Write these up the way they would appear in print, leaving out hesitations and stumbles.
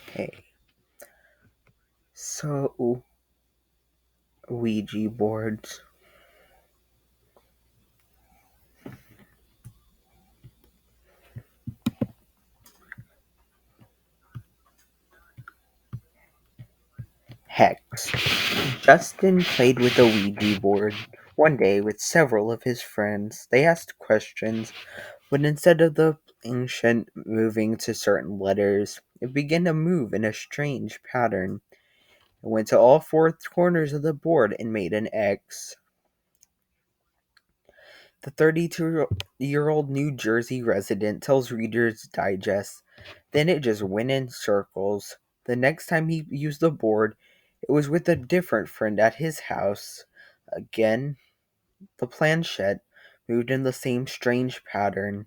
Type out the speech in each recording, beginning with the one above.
Okay, so Ouija boards. Hex. Justin played with a Ouija board one day with several of his friends. They asked questions, but instead of the ancient moving to certain letters, it began to move in a strange pattern. It went to all four corners of the board and made an X. The 32-year-old New Jersey resident tells Reader's Digest, then it just went in circles. The next time he used the board, it was with a different friend at his house. Again, the planchette moved in the same strange pattern.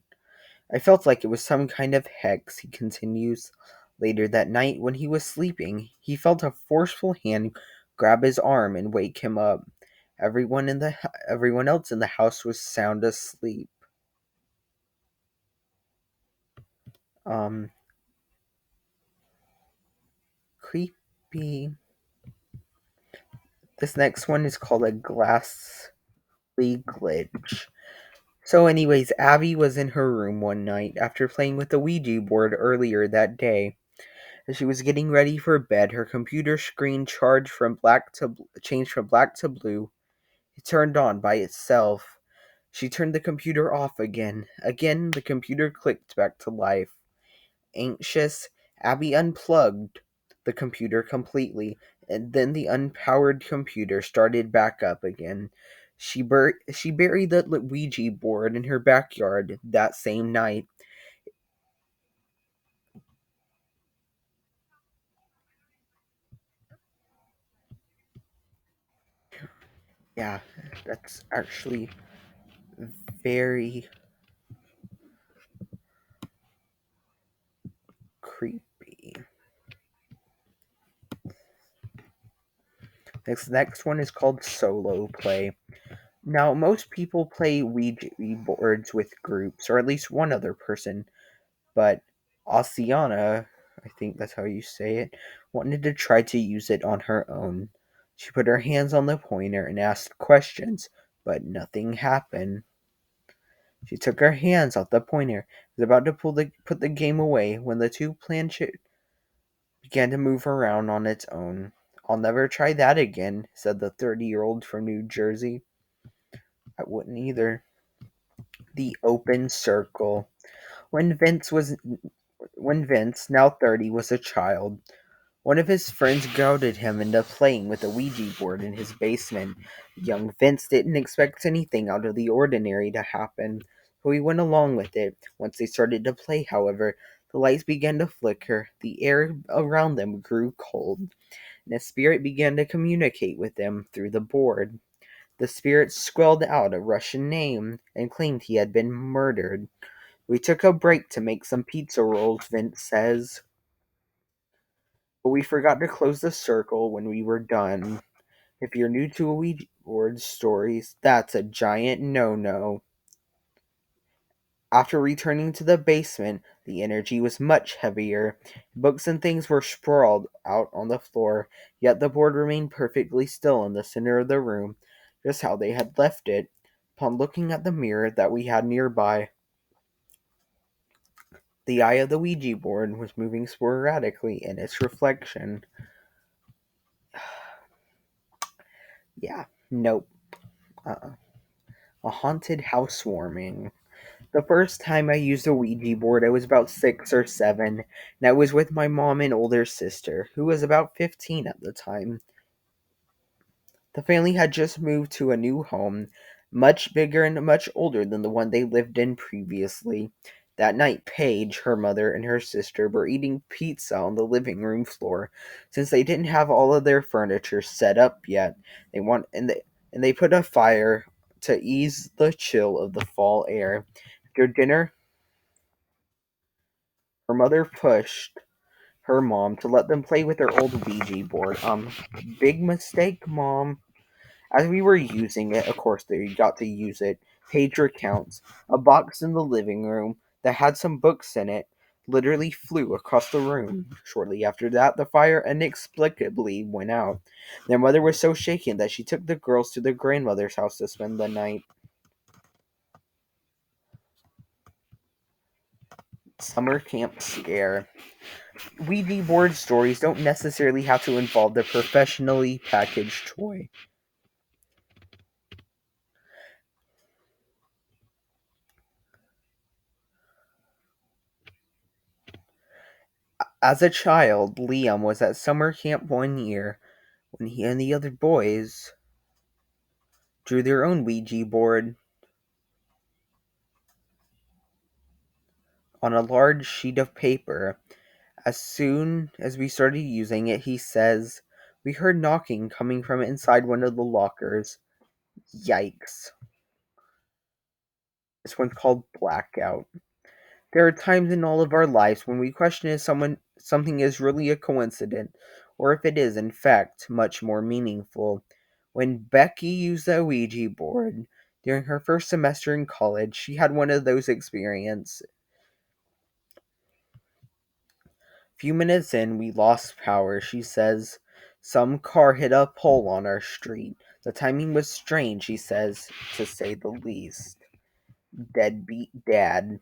I felt like it was some kind of hex, he continues. Later that night, when he was sleeping, he felt a forceful hand grab his arm and wake him up. Everyone else in the house was sound asleep. Um, Creepy. This next one is called a glassly glitch. So, anyways, Abby was in her room one night after playing with the Ouija board earlier that day. As she was getting ready for bed, her computer screen changed from black to blue. It turned on by itself. She turned the computer off again. Again, the computer clicked back to life. Anxious, Abby unplugged the computer completely, and then the unpowered computer started back up again. She buried the Ouija board in her backyard that same night. Yeah, that's actually very creepy. Next one is called solo play. Now, most people play Ouija boards with groups, or at least one other person, but Oceana, I think that's how you say it, wanted to try to use it on her own. She put her hands on the pointer and asked questions, but nothing happened. She took her hands off the pointer, was about to put the game away when the two planchette began to move around on its own. I'll never try that again, said the 30-year-old from New Jersey. I wouldn't either. The open circle. When Vince was when Vince, now 30, was a child, one of his friends goaded him into playing with a Ouija board in his basement. Young Vince didn't expect anything out of the ordinary to happen, so he went along with it. Once they started to play, however, the lights began to flicker, the air around them grew cold, and a spirit began to communicate with them through the board. The spirit squealed out a Russian name and claimed he had been murdered. We took a break to make some pizza rolls, Vince says, but we forgot to close the circle when we were done. If you're new to Ouija board stories, that's a giant no-no. After returning to the basement, the energy was much heavier. Books and things were sprawled out on the floor, yet the board remained perfectly still in the center of the room, just how they had left it. Upon looking at the mirror that we had nearby, the eye of the Ouija board was moving sporadically in its reflection. Yeah, nope. Uh-uh. A haunted housewarming. The first time I used a Ouija board, I was about 6 or 7, and I was with my mom and older sister, who was about 15 at the time. The family had just moved to a new home, much bigger and much older than the one they lived in previously. That night, Paige, her mother, and her sister were eating pizza on the living room floor. Since they didn't have all of their furniture set up yet, they put a fire to ease the chill of the fall air. After dinner, her mother pushed her mom to let them play with their old Ouija board. Big mistake, Mom. As we were using it, of course they got to use it, Paige recounts, a box in the living room that had some books in it. literally flew across the room. Shortly after that, the fire inexplicably went out. Their mother was so shaken that she took the girls to their grandmother's house to spend the night. Summer camp scare. Ouija board stories don't necessarily have to involve the professionally packaged toy. As a child, Liam was at summer camp one year when he and the other boys drew their own Ouija board on a large sheet of paper. As soon as we started using it, he says, we heard knocking coming from inside one of the lockers. Yikes. This one's called Blackout. There are times in all of our lives when we question if something is really a coincidence, or if it is, in fact, much more meaningful. When Becky used the Ouija board during her first semester in college, she had one of those experiences. A few minutes in, we lost power, she says. Some car hit a pole on our street. The timing was strange, she says, to say the least. Deadbeat dad.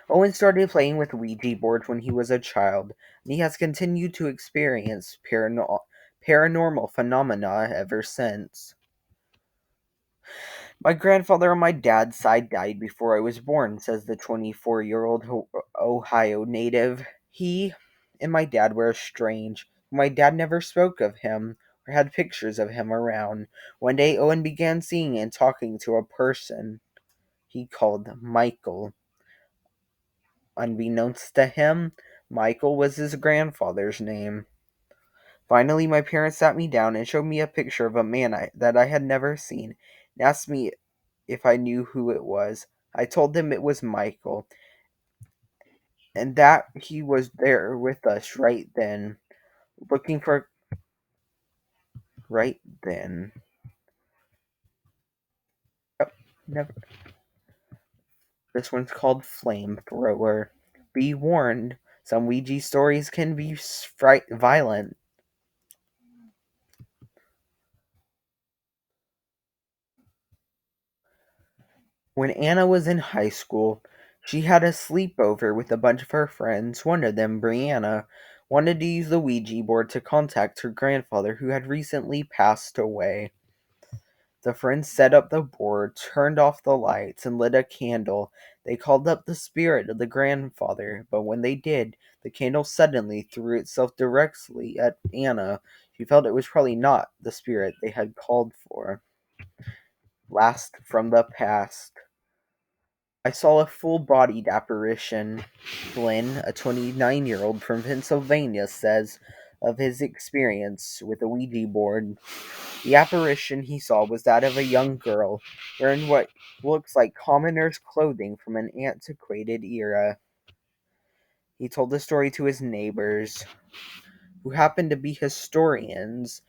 Owen started playing with Ouija boards when he was a child, and he has continued to experience paranormal phenomena ever since. My grandfather on my dad's side died before I was born, says the 24-year-old Ohio native. He and my dad were estranged. My dad never spoke of him or had pictures of him around. One day, Owen began seeing and talking to a person he called Michael. Unbeknownst to him, Michael was his grandfather's name. Finally, my parents sat me down and showed me a picture of a man that I had never seen, and asked me if I knew who it was. I told them it was Michael, and that he was there with us looking for right then. Yep, never. This one's called Flamethrower. Be warned, some Ouija stories can be violent. When Anna was in high school, she had a sleepover with a bunch of her friends. One of them, Brianna, wanted to use the Ouija board to contact her grandfather who had recently passed away. The friends set up the board, turned off the lights, and lit a candle. They called up the spirit of the grandfather, but when they did, the candle suddenly threw itself directly at Anna. She felt it was probably not the spirit they had called for. Last from the past. I saw a full-bodied apparition. Flynn, a 29-year-old from Pennsylvania, says of his experience with a Ouija board. The apparition he saw was that of a young girl, wearing what looks like commoner's clothing from an antiquated era. He told the story to his neighbors, who happened to be historians.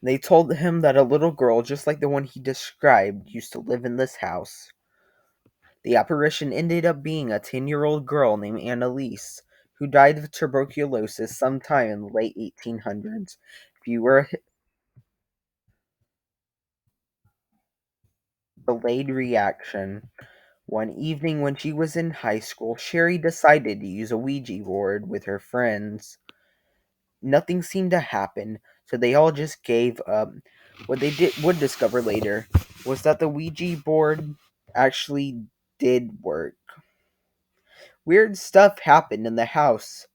They told him that a little girl, just like the one he described, used to live in this house. The apparition ended up being a 10-year-old girl named Annalise, who died of tuberculosis sometime in the late 1800s. If you were a delayed reaction. One evening when she was in high school, Sherry decided to use a Ouija board with her friends. Nothing seemed to happen, so they all just gave up. What would discover later was that the Ouija board actually did work. Weird stuff happened in the house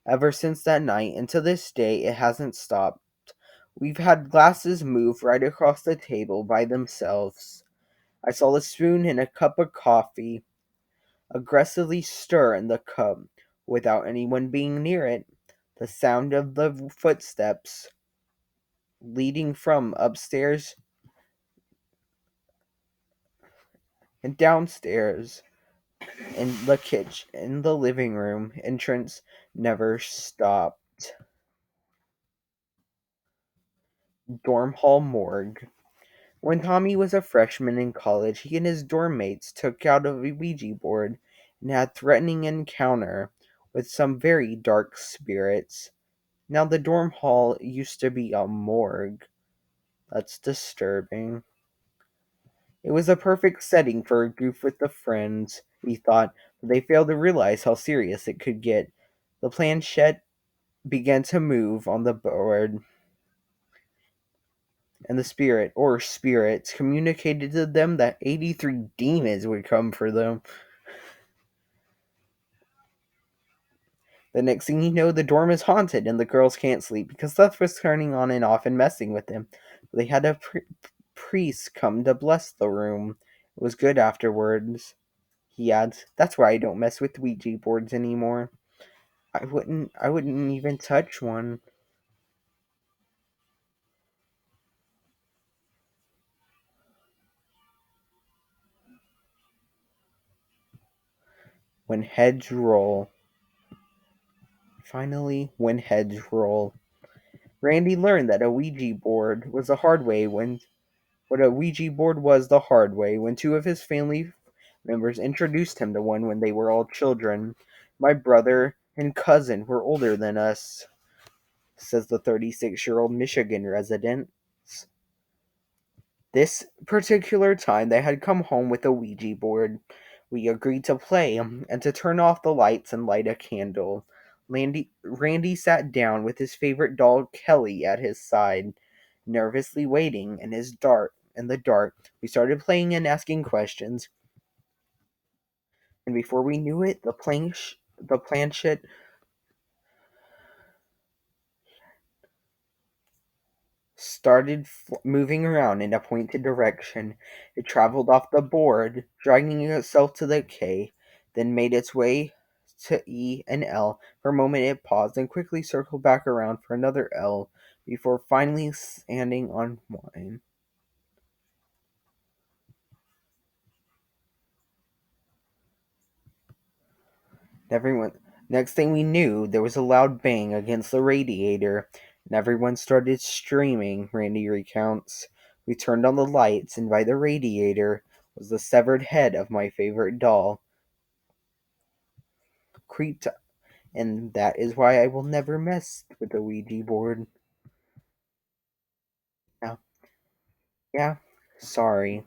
ever since that night, and to this day it hasn't stopped. We've had glasses move right across the table by themselves. I saw a spoon in a cup of coffee aggressively stir in the cup without anyone being near it. The sound of the footsteps leading from upstairs and downstairs in the living room entrance never stopped. Dorm hall morgue. When Tommy was a freshman in college, he and his dorm mates took out a Ouija board and had threatening encounter with some very dark spirits. Now the dorm hall used to be a morgue. That's disturbing. It was a perfect setting for a goof with the friends, we thought, but they failed to realize how serious it could get. The planchette began to move on the board, and the spirit, or spirits, communicated to them that 83 demons would come for them. The next thing you know, the dorm is haunted, and the girls can't sleep because stuff was turning on and off and messing with them. They had a priest come to bless the room. It was good afterwards. He adds, "That's why I don't mess with Ouija boards anymore. I wouldn't even touch one." When heads roll. Finally, when heads roll. Randy learned that a Ouija board was the hard way when what a Ouija board was the hard way when two of his family members introduced him to one when they were all children. My brother and cousin were older than us, says the 36-year-old Michigan resident. This particular time they had come home with a Ouija board. We agreed to play and to turn off the lights and light a candle. Randy sat down with his favorite doll Kelly at his side, nervously waiting in the dark. We started playing and asking questions, and before we knew it, the planchette started moving around in a pointed direction. It traveled off the board, dragging itself to the K, then made its way to E and L. For a moment it paused and quickly circled back around for another L before finally standing on one. Everyone Next thing we knew, there was a loud bang against the radiator, and everyone started screaming, Randy recounts. We turned on the lights, and by the radiator was the severed head of my favorite doll. Creeped, and that is why I will never mess with the Ouija board. Now, yeah, sorry.